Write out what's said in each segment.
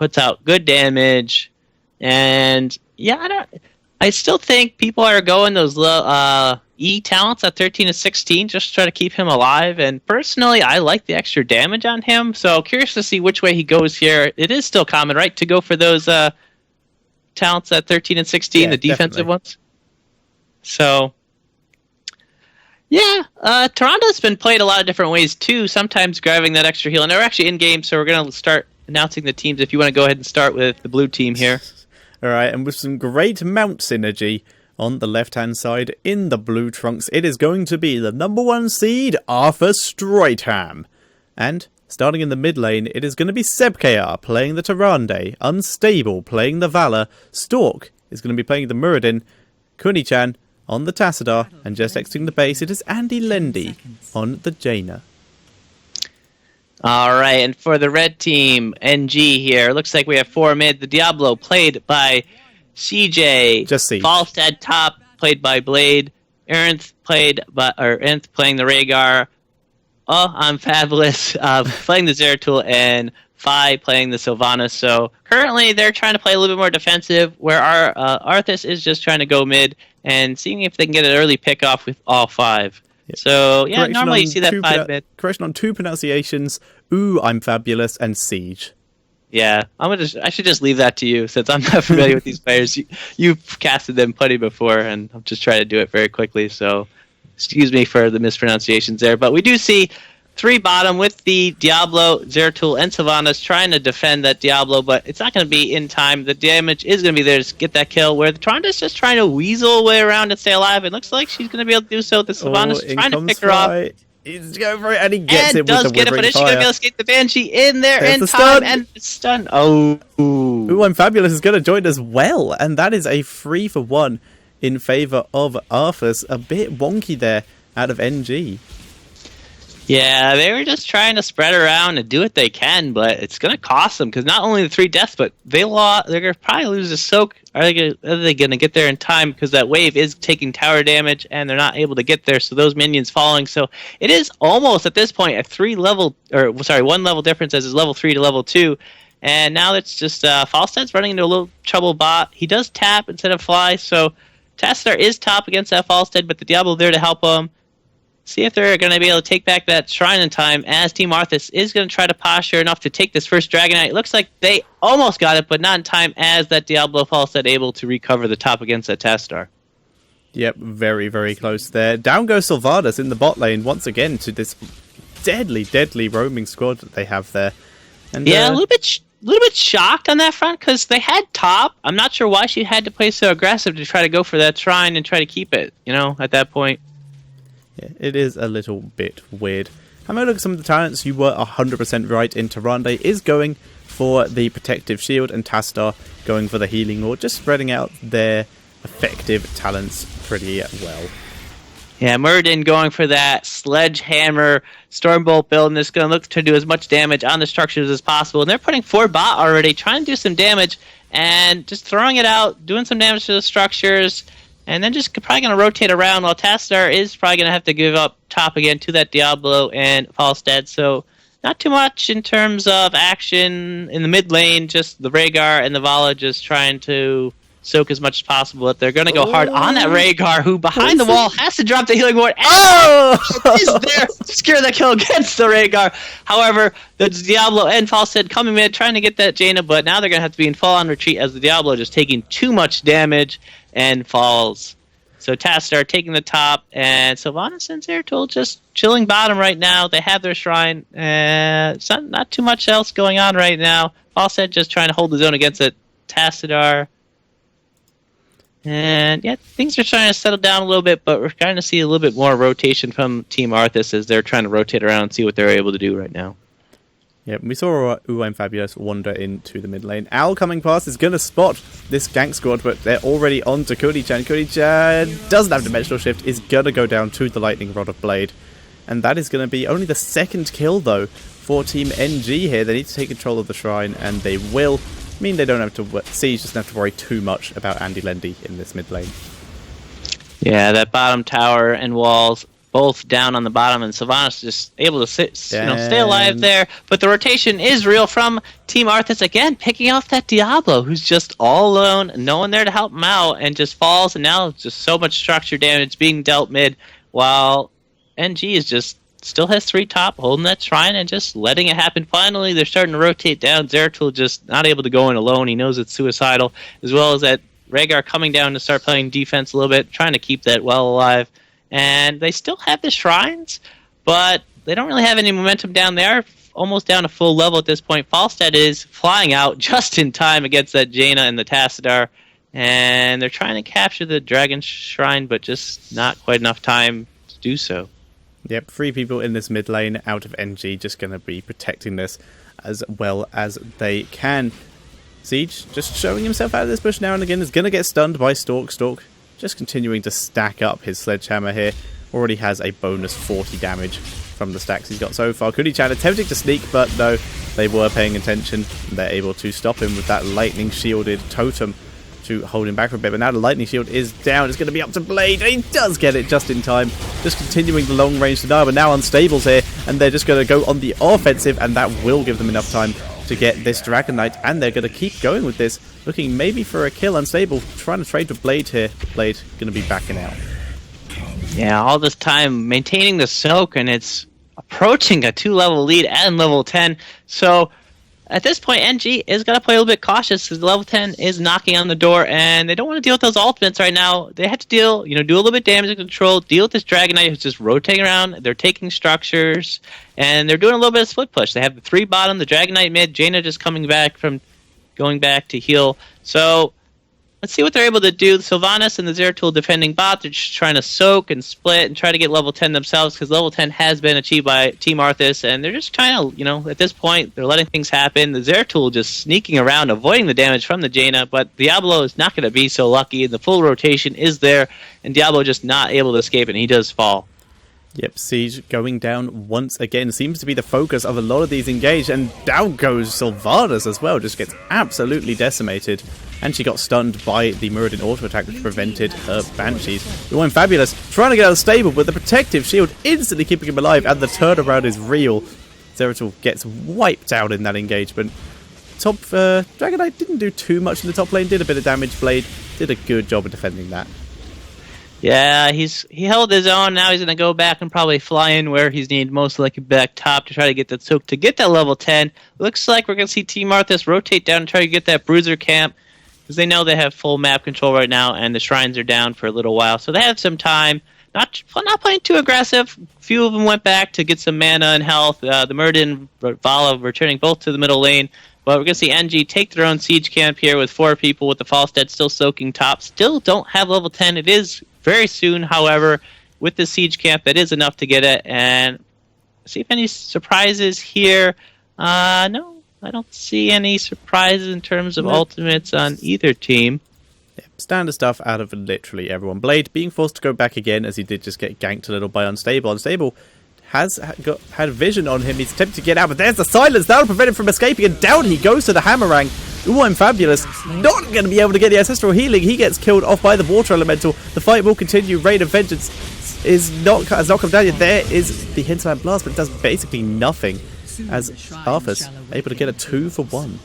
puts out good damage. And yeah, I still think people are going those low E talents at 13 and 16 just to try to keep him alive. And personally, I like the extra damage on him. So curious to see which way he goes here. It is still common, right, to go for those talents at 13 and 16, the defensive ones. So yeah, Toronto's been played a lot of different ways too. Sometimes grabbing that extra heal, and they're actually in game. So we're gonna start announcing the teams. If you want to go ahead and start with the blue team here. All right, and with some great mount synergy on the left-hand side in the blue trunks, it is going to be the number 1 seed, ArthasStroitHram. And starting in the mid lane, it is going to be SebKR playing the Tyrande, Unstable playing the Valor, Stork is going to be playing the Muradin, Kunichan on the Tassadar, and just exiting the base, it is Andy Lendy on the Jaina. All right, and for the red team, NG here, looks like we have 4 mid. The Diablo played by CJ. Just Siege. Falstad top played by Blade. Ernth playing the Rhaegar. Oh, I'm Fabulous playing the Zeratul, and Fi playing the Sylvanas. So currently they're trying to play a little bit more defensive, where our Arthas is just trying to go mid and seeing if they can get an early pick off with all 5. So, yeah, normally you see that 5 mid. Correction on 2 pronunciations. Ooh, I'm Fabulous, and Siege. Yeah, I should just leave that to you, since I'm not familiar with these players. You've casted them plenty before, and I'm just trying to do it very quickly, so excuse me for the mispronunciations there. But we do see 3 bottom with the Diablo, Zeratul, and Sylvanas trying to defend that Diablo, but it's not going to be in time. The damage is going to be there to get that kill, where the Tronda's just trying to weasel away around and stay alive. It looks like she's going to be able to do so. The Sylvanas trying to pick her off. He's going for it, and he gets it with the does get it, but is she going to be able to escape the Banshee in there in time? And it's stun. Oh. Ooh, I'm Fabulous is going to join as well, and that is a 3-for-1 in favour of Arthas. A bit wonky there out of NG. Yeah, they were just trying to spread around and do what they can, but it's going to cost them, because not only the 3 deaths, but they're going to probably lose a soak. Are they going to get there in time? Because that wave is taking tower damage, and they're not able to get there, so those minions falling. So it is almost, at this point, a 1 level difference as is level 3 to level 2. And now it's just Falstad's running into a little trouble bot. He does tap instead of fly, so Tassadar is top against that Falstad, but the Diablo there to help him. See if they're going to be able to take back that shrine in time, as Team Arthas is going to try to posture enough to take this first Dragonite. It looks like they almost got it, but not in time, as that Diablo Falstad able to recover the top against that Tassadar. Yep, very, very close there. Down goes Sylvanas in the bot lane once again to this deadly roaming squad that they have there. And, yeah, a little bit shocked on that front, because they had top. I'm not sure why she had to play so aggressive to try to go for that shrine and try to keep it, at that point. Yeah, it is a little bit weird. Having a look at some of the talents, you were 100% right. In Tyrande is going for the protective shield, and Tassadar going for the healing lord, just spreading out their effective talents pretty well. Yeah, Muradin going for that sledgehammer Stormbolt build, and it's going to look to do as much damage on the structures as possible. And they're putting 4 bot already, trying to do some damage, and just throwing it out, doing some damage to the structures, and then just probably going to rotate around, while Tassadar is probably going to have to give up top again to that Diablo and Falstad. So not too much in terms of action in the mid lane, just the Rhaegar and the Vala just trying to soak as much as possible. But they're going to go hard on that Rhaegar, who behind the wall has to drop the healing ward. Is there to secure that kill against the Rhaegar. However, the Diablo and Falstad coming mid, trying to get that Jaina, but now they're going to have to be in full-on retreat, as the Diablo just taking too much damage and falls. So Tassadar taking the top, and Sylvanas and Zeratul just chilling bottom right now. They have their shrine. It's not too much else going on right now. Falstad just trying to hold his own against it. Tassadar. And yeah, things are trying to settle down a little bit, but we're starting to see a little bit more rotation from Team Arthas as they're trying to rotate around and see what they're able to do right now. Yeah, we saw Ooh, I'm Fabulous wander into the mid lane. Owl coming past is going to spot this gank squad, but they're already on to Kunichan. Kunichan doesn't have Dimensional Shift, is going to go down to the Lightning Rod of Blade. And that is going to be only the 2nd kill, though, for Team NG here. They need to take control of the shrine, and they will. I mean, they don't have to. Siege doesn't have to worry too much about Andy Lendy in this mid lane. Yeah, that bottom tower and walls both down on the bottom, and Sylvanas just able to stay alive Damn. there. But the rotation is real from Team Arthas again, picking off that Diablo, who's just all alone, no one there to help him out, and just falls. And now just so much structure damage being dealt mid, while NG is just still has 3 top, holding that shrine and just letting it happen. Finally, they're starting to rotate down. Zeratul just not able to go in alone. He knows it's suicidal, as well as that Rhaegar coming down to start playing defense a little bit, trying to keep that well alive. And they still have the shrines, but they don't really have any momentum down there. Almost down to full level at this point. Falstad is flying out just in time against that Jaina and the Tassadar. And they're trying to capture the Dragon Shrine, but just not quite enough time to do so. Yep, 3 people in this mid lane out of NG, just going to be protecting this as well as they can. Siege just showing himself out of this bush now and again, is going to get stunned by Stalk. Stalk just continuing to stack up his sledgehammer here. Already has a bonus 40 damage from the stacks he's got so far. Kuni-chan attempting to sneak, but no, they were paying attention. They're able to stop him with that lightning shielded totem to hold him back for a bit. But now the lightning shield is down. It's going to be up to Blade. He does get it just in time. Just continuing the long range denial, but now Unstables here, and they're just going to go on the offensive, and that will give them enough time to get this Dragon Knight, and they're going to keep going with this, looking maybe for a kill. Unstable trying to trade with Blade here. Blade going to be backing out. Yeah, all this time maintaining the soak, and it's approaching a 2-level lead and level 10. So at this point, NG is going to play a little bit cautious because level 10 is knocking on the door, and they don't want to deal with those ultimates right now. They have to deal, do a little bit damage control, deal with this Dragon Knight who's just rotating around. They're taking structures, and they're doing a little bit of split push. They have the 3 bottom, the Dragon Knight mid, Jaina just coming back from going back to heal. So let's see what they're able to do. Sylvanas and the Zeratul defending bot, they're just trying to soak and split and try to get level 10 themselves, because level 10 has been achieved by Team Arthas, and they're just trying to, at this point, they're letting things happen. The Zeratul just sneaking around, avoiding the damage from the Jaina, but Diablo is not going to be so lucky, and the full rotation is there, and Diablo just not able to escape it, and he does fall. Yep, Siege going down once again. Seems to be the focus of a lot of these engaged, and down goes Sylvanas as well. Just gets absolutely decimated. And she got stunned by the Muradin auto attack, which prevented her Banshees. We went Fabulous, trying to get out of stable, but the protective shield instantly keeping him alive, and the turnaround is real. Zeratul gets wiped out in that engagement. Top Dragon Knight didn't do too much in the top lane, did a bit of damage. Blade did a good job of defending that. Yeah, he held his own. Now he's going to go back and probably fly in where he's needed, most likely back top, to try to get that soak to get that level 10. Looks like we're going to see Team Arthas rotate down and try to get that Bruiser camp, because they know they have full map control right now, and the shrines are down for a little while, so they have some time. Not playing too aggressive. A few of them went back to get some mana and health. The Muradin, Vala returning both to the middle lane. But we're going to see NG take their own siege camp here with 4 people, with the Falstad still soaking top. Still don't have level 10. It is very soon, however, with the siege camp. That is enough to get it. And see if any surprises here. No, I don't see any surprises in terms of ultimates on either team. Yep, standard stuff out of literally everyone. Blade being forced to go back again, as he did just get ganked a little by Unstable. Unstable has had vision on him. He's attempted to get out, but there's the silence. That'll prevent him from escaping, and down he goes to the Hammerang. Ooh, I'm Fabulous. Not going to be able to get the ancestral healing. He gets killed off by the water elemental. The fight will continue. Rain of Vengeance has not come down yet. There is the Hinterland Blast, but it does basically nothing, as Arthas able to get a 2-for-1.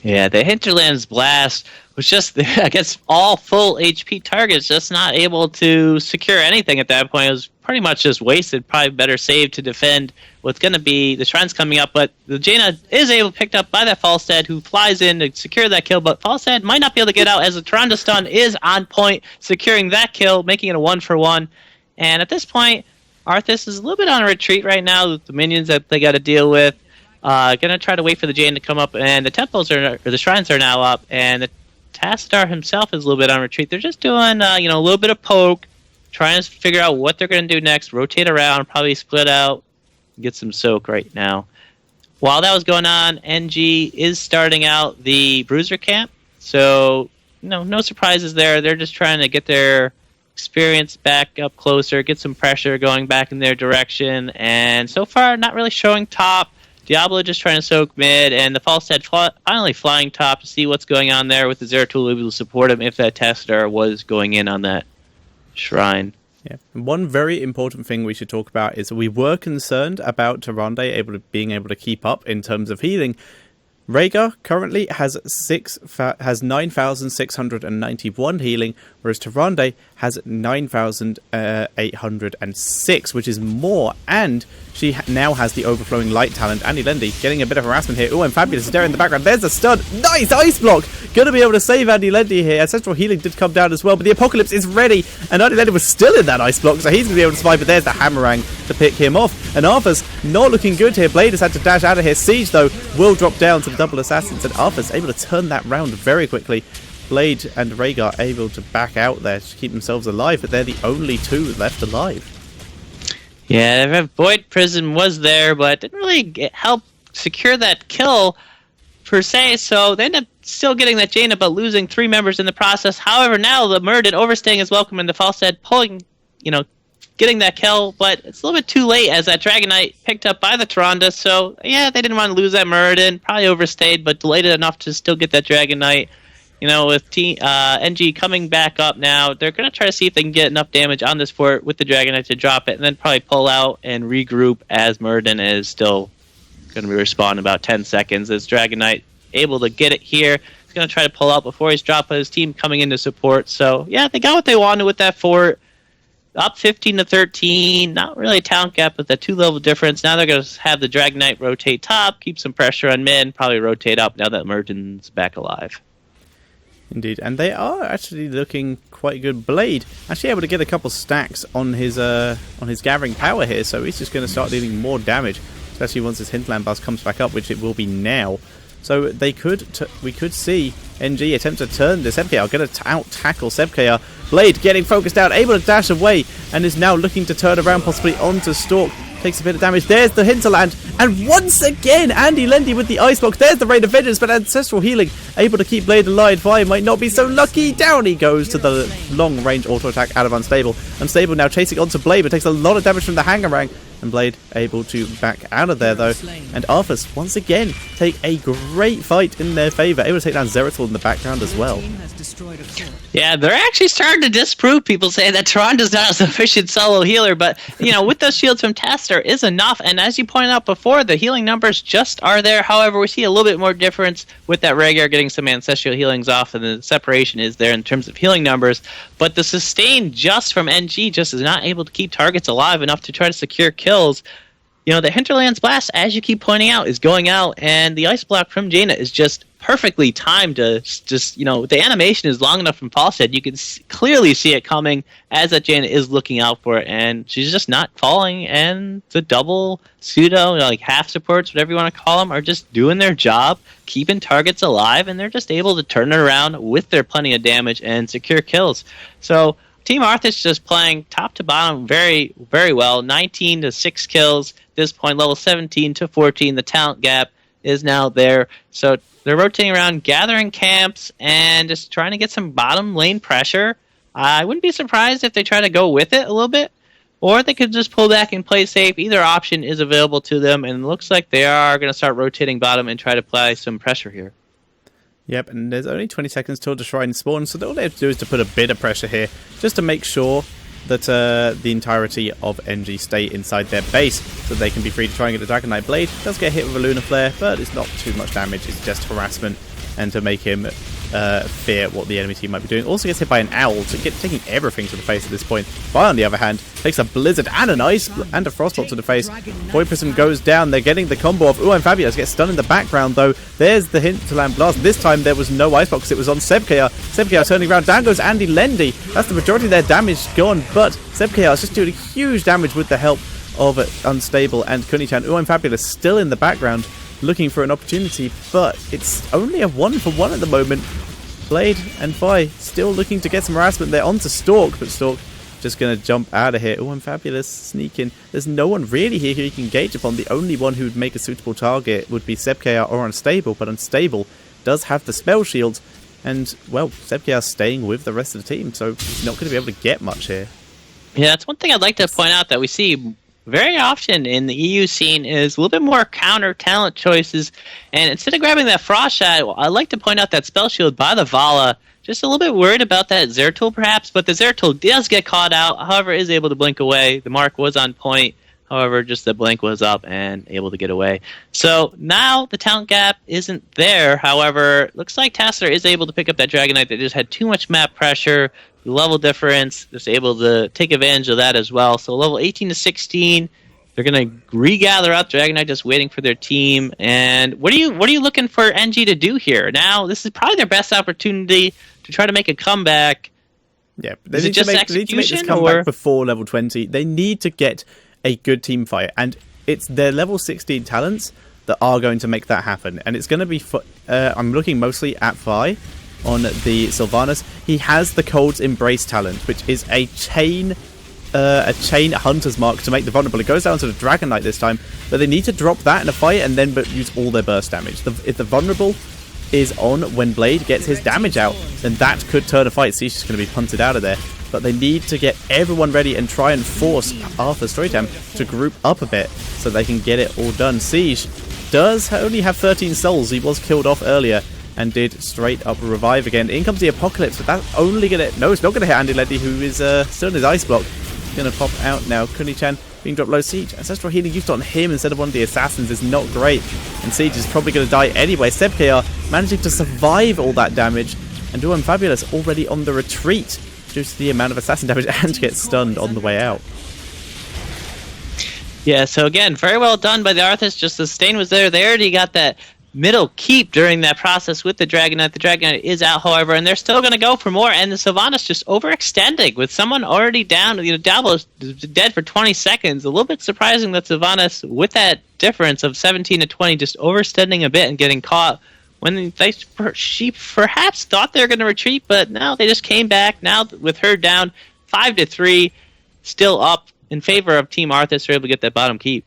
Yeah, the Hinterlands Blast was just, against all full HP targets, just not able to secure anything at that point. It was pretty much just wasted. Probably better save to defend what's going to be the shrines coming up. But the Jaina is able to picked up by that Falstad, who flies in to secure that kill. But Falstad might not be able to get out, as the Tyrande stun is on point, securing that kill, making it a 1-for-1. And at this point, Arthas is a little bit on a retreat right now with the minions that they got to deal with. Gonna try to wait for the Jaina to come up, and the temples or the shrines are now up, and the Tassadar himself is a little bit on retreat. They're just doing a little bit of poke, trying to figure out what they're gonna do next, rotate around, probably split out, get some soak right now. While that was going on, NG is starting out the Bruiser camp, so no surprises there. They're just trying to get their experience back up closer, get some pressure going back in their direction, and so far not really showing top. Diablo just trying to soak mid, and the Falstad finally flying top to see what's going on there, with the Zeratul able to support him if that Tassadar was going in on that shrine. Yeah. One very important thing we should talk about is we were concerned about Tyrande being able to keep up in terms of healing. Rhaegar currently has 9,691 healing, whereas Tyrande has 9,806, which is more, and she now has the overflowing light talent. Andy Lendy getting a bit of harassment here. Oh, and Fabulous is there in the background. There's a stun. Nice ice block. Going to be able to save Andy Lendy here. Ancestral healing did come down as well, but the Apocalypse is ready, and Andy Lendy was still in that ice block, so he's going to be able to survive, but there's the Hammerang to pick him off. And Arthas not looking good here. Blade has had to dash out of here. Siege, though, will drop down to the double assassins, and Arthas able to turn that round very quickly. Blade and Rhaegar able to back out there to keep themselves alive, but they're the only two left alive. Yeah, Void Prism was there, but didn't really help secure that kill per se, so they end up still getting that Jaina, but losing 3 members in the process. However, now the Muradin overstaying his welcome in the Falstead, pulling, getting that kill, but it's a little bit too late as that Dragon Knight picked up by the Tyrande, so yeah, they didn't want to lose that Muradin, probably overstayed, but delayed it enough to still get that Dragon Knight. With NG coming back up now, they're going to try to see if they can get enough damage on this fort with the Dragon Knight to drop it, and then probably pull out and regroup as Muradin is still going to be respawned in about 10 seconds. As Dragon Knight able to get it here, he's going to try to pull out before he's dropped his team coming into support. So, yeah, they got what they wanted with that fort. Up 15-13, not really a talent gap, but the 2-level difference. Now they're going to have the Dragon Knight rotate top, keep some pressure on mid, probably rotate up now that Muradin's back alive. Indeed, and they are actually looking quite good. Blade actually able to get a couple stacks on his gathering power here, so he's just going to start dealing more damage, especially once his Hinterland buzz comes back up, which it will be now. So we could see NG attempt to turn this Sebkr, going to out-tackle Sebkr. Blade getting focused out, able to dash away, and is now looking to turn around possibly onto Stalk. Takes a bit of damage. There's the Hinterland, and once again, Andy Lendy with the ice block. There's the Rain of Vengeance, but Ancestral Healing able to keep Blade alive. Vi might not be so lucky. Down he goes to the long-range auto-attack out of Unstable. Unstable now chasing onto Blade, but takes a lot of damage from the Hangarang. And Blade able to back out of there, though. And Arthas, once again, take a great fight in their favour. Able to take down Zeratul in the background as well. Yeah, they're actually starting to disprove people saying that Tyrande's not a sufficient solo healer. But, with those shields from Test, there is enough. And as you pointed out before, the healing numbers just are there. However, we see a little bit more difference with that Rhaegar getting some ancestral healings off. And the separation is there in terms of healing numbers. But the sustain just from NG just is not able to keep targets alive enough to try to secure kills. The Hinterlands Blast, as you keep pointing out, is going out, and the Ice Block from Jaina is just perfectly timed to the animation is long enough from Falstead. You can clearly see it coming as that Jaina is looking out for it, and she's just not falling, and the double pseudo, half supports, whatever you want to call them, are just doing their job, keeping targets alive, and they're just able to turn it around with their plenty of damage and secure kills. So Team Arthas just playing top to bottom very, very well. 19 to 6 kills. At this point, level 17 to 14. The talent gap is now there. So they're rotating around, gathering camps, and just trying to get some bottom lane pressure. I wouldn't be surprised if they try to go with it a little bit, or they could just pull back and play safe. Either option is available to them, and it looks like they are going to start rotating bottom and try to apply some pressure here. Yep, and there's only 20 seconds till the Shrine spawn, so all they have to do is to put a bit of pressure here, just to make sure that the entirety of NG stay inside their base, so they can be free to try and get the Dragon Knight Blade. Does get hit with a Lunar Flare, but it's not too much damage, it's just harassment, and to make him fear what the enemy team might be doing. Also gets hit by an owl, so taking everything to the face at this point. Vi, on the other hand, takes a Blizzard and an Ice and a Frostbolt to the face. Void Prism goes down. They're getting the combo off. Ooh, and Fabulous gets stunned in the background, though. There's the Hinterland Blast. This time there was no Ice Box. It was on Sebkr. Sebkr turning around. Down goes Andy Lendy. That's the majority of their damage gone, but Sebkr is just doing huge damage with the help of Unstable and Kunichan. Ooh, and Fabulous still in the background, looking for an opportunity, but it's only a 1-for-1 at the moment. Blade and Vi still looking to get some harassment. They're onto Stalk, but Stalk just going to jump out of here. Oh, and Fabulous sneaking. There's no one really here who you can gauge upon. The only one who would make a suitable target would be Sebkr or Unstable, but Unstable does have the spell shield, and, well, Sebkr staying with the rest of the team, so he's not going to be able to get much here. Yeah, that's one thing I'd like to point out that we see very often in the EU scene is a little bit more counter talent choices, and instead of grabbing that Frost Shot, I'd like to point out that Spell Shield by the Vala Just a little bit worried about that Zeratul perhaps, but the Zeratul does get caught out, however, is able to blink away. The mark was on point, however, just the blink was up and able to get away. So now the talent gap isn't there, however, looks like Tassadar is able to pick up that Dragonite that just had too much map pressure, level difference, just able to take advantage of that as well. So level 18 to 16, they're going to regather up. Dragonite just waiting for their team. And what are you looking for NG to do here? Now, this is probably their best opportunity to try to make a comeback. Yeah, but they need to make this comeback before level 20. They need to get a good team fight, and it's their level 16 talents that are going to make that happen. And it's going to be I'm looking mostly at Vi on the Sylvanas. He has the Cold's Embrace talent, which is a chain hunter's mark to make the vulnerable. It goes down to the Dragonite this time, but they need to drop that in a fight and then use all their burst damage. If the vulnerable is on when Blade gets his damage out, then that could turn a fight. Siege is going to be punted out of there. But they need to get everyone ready and try and force ArthasStroitHram to group up a bit so they can get it all done. Siege does only have 13 souls. He was killed off earlier and did straight up revive again. In comes the Apocalypse, but that's only going to... No, it's not going to hit Andy Leddy, who is still in his ice block. Going to pop out now. Kuni-chan being dropped low. Siege, Ancestral Healing used on him instead of one of the assassins is not great. And Siege is probably going to die anyway. SebKR managing to survive all that damage. And Duo Fabulous already on the retreat due to the amount of assassin damage and get stunned on the way out. Yeah, so again, very well done by the Arthas. Just the stain was there. They already got that middle keep during that process with the Dragonite. The Dragonite is out, however, and they're still going to go for more. And the Sylvanas just overextending with someone already down. Diablo is dead for 20 seconds. A little bit surprising that Sylvanas, with that difference of 17 to 20, just overextending a bit and getting caught when she perhaps thought they were going to retreat, but no, they just came back. Now with her down 5 to 3, still up in favor of Team Arthas. They're able to get that bottom keep.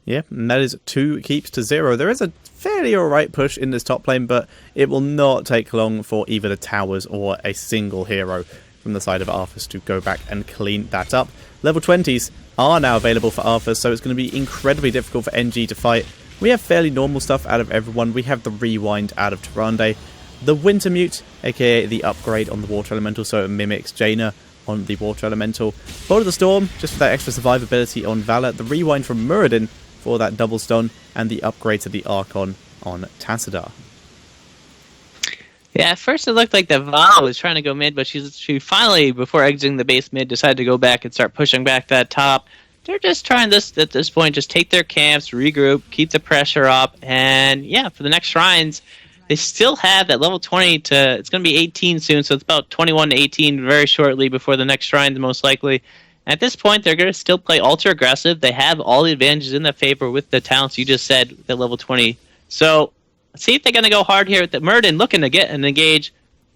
Yeah, and that is 2 keeps to 0. There is a fairly alright push in this top lane, but it will not take long for either the towers or a single hero from the side of Arthas to go back and clean that up. Level 20s are now available for Arthas, so it's going to be incredibly difficult for NG to fight. We have fairly normal stuff out of everyone. We have the Rewind out of Tyrande, the Wintermute, aka the upgrade on the Water Elemental, so it mimics Jaina on the Water Elemental. Bolt of the Storm, just for that extra survivability on Valor, the Rewind from Muradin for that double stun, and the upgrade to the Archon on Tassadar. Yeah, at first it looked like the Vala was trying to go mid, but she finally, before exiting the base mid, decided to go back and start pushing back that top. They're just trying this at this point, just take their camps, regroup, keep the pressure up, and yeah, for the next shrines, they still have that level 20 to, it's going to be 18 soon, so it's about 21 to 18 very shortly before the next shrines, most likely. At this point, they're going to still play ultra aggressive. They have all the advantages in their favor with the talents you just said at level 20. So, let's see if they're going to go hard here with the Muradin looking to get an engage.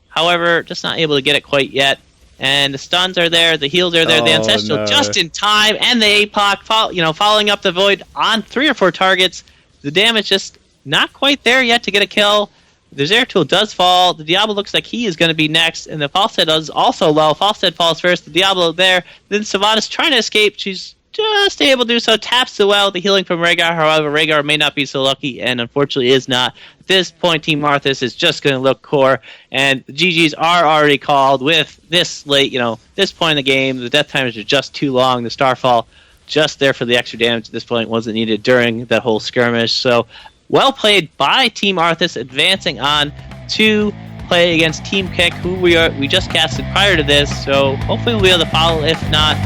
However, just not able to get it quite yet. And the stuns are there, the heals are there, the Ancestral just in time, and the APOC, following up the Void on 3 or 4 targets. The damage just not quite there yet to get a kill. The Zeratul does fall. The Diablo looks like he is going to be next, and the Falstad is also low. Falstad falls first. The Diablo there. Then Sylvanas trying to escape. She's just able to do so. Taps the well. The healing from Rhaegar. However, Rhaegar may not be so lucky, and unfortunately is not. At this point, Team Arthas is just going to look core, and the GGs are already called with this late. This point in the game, the death timers are just too long. The Starfall just there for the extra damage at this point wasn't needed during that whole skirmish. So, well played by Team Arthas, advancing on to play against Team Kick, who we just casted prior to this. So hopefully we'll be able to follow. If not,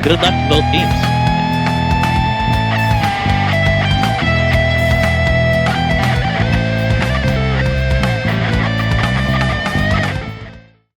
good luck to both teams.